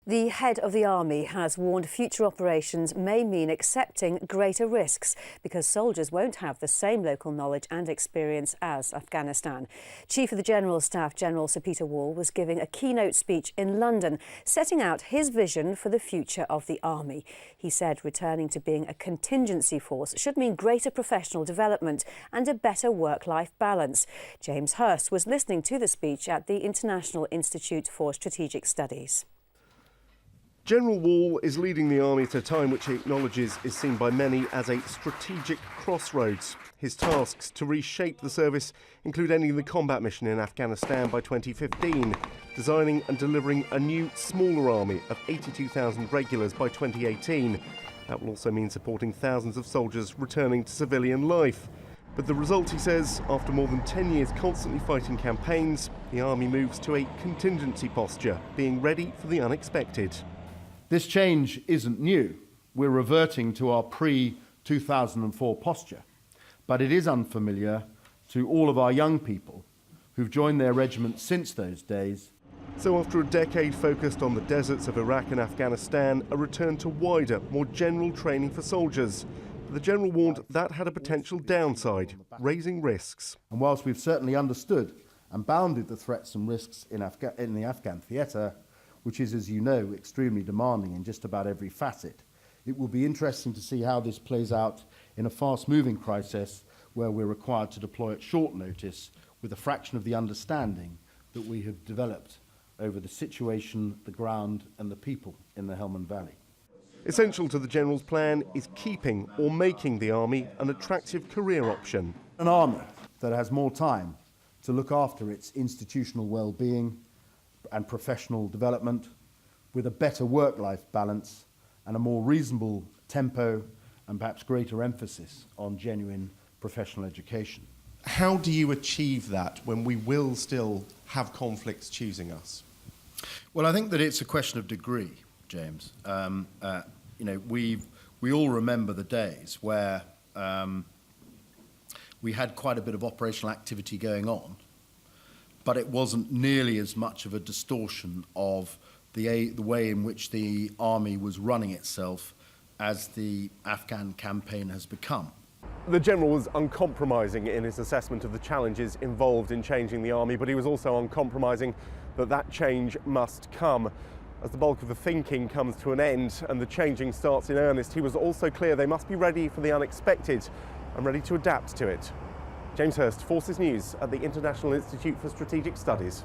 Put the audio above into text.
The head of the army has warned future operations may mean accepting greater risks because soldiers won't have the same local knowledge and experience as Afghanistan. Chief of the General Staff, General Sir Peter Wall, was giving a keynote speech in London, setting out his vision for the future of the army. He said returning to being a contingency force should mean greater professional development and a better work-life balance. James Hurst was listening to the speech at the International Institute for Strategic Studies. General Wall is leading the army at a time which he acknowledges is seen by many as a strategic crossroads. His tasks to reshape the service include ending the combat mission in Afghanistan by 2015, designing and delivering a new, smaller army of 82,000 regulars by 2018. That will also mean supporting thousands of soldiers returning to civilian life. But the result, he says, after more than 10 years constantly fighting campaigns, the army moves to a contingency posture, being ready for the unexpected. This change isn't new. We're reverting to our pre-2004 posture. But it is unfamiliar to all of our young people who've joined their regiments since those days. So after a decade focused on the deserts of Iraq and Afghanistan, a return to wider, more general training for soldiers. The General warned that had a potential downside, raising risks. And whilst we've certainly understood and bounded the threats and risks in the Afghan theatre, which is, as you know, extremely demanding in just about every facet, it will be interesting to see how this plays out in a fast-moving crisis where we're required to deploy at short notice with a fraction of the understanding that we have developed over the situation, the ground and the people in the Helmand Valley. Essential to the General's plan is keeping or making the army an attractive career option. An army that has more time to look after its institutional well-being and professional development, with a better work-life balance and a more reasonable tempo and perhaps greater emphasis on genuine professional education. How do you achieve that when we will still have conflicts choosing us? Well, I think that it's a question of degree, James. We all remember the days where we had quite a bit of operational activity going on, but it wasn't nearly as much of a distortion of the way in which the army was running itself as the Afghan campaign has become. The General was uncompromising in his assessment of the challenges involved in changing the army, but he was also uncompromising that change must come. As the bulk of the thinking comes to an end and the changing starts in earnest, he was also clear they must be ready for the unexpected and ready to adapt to it. James Hurst, Forces News at the International Institute for Strategic Studies.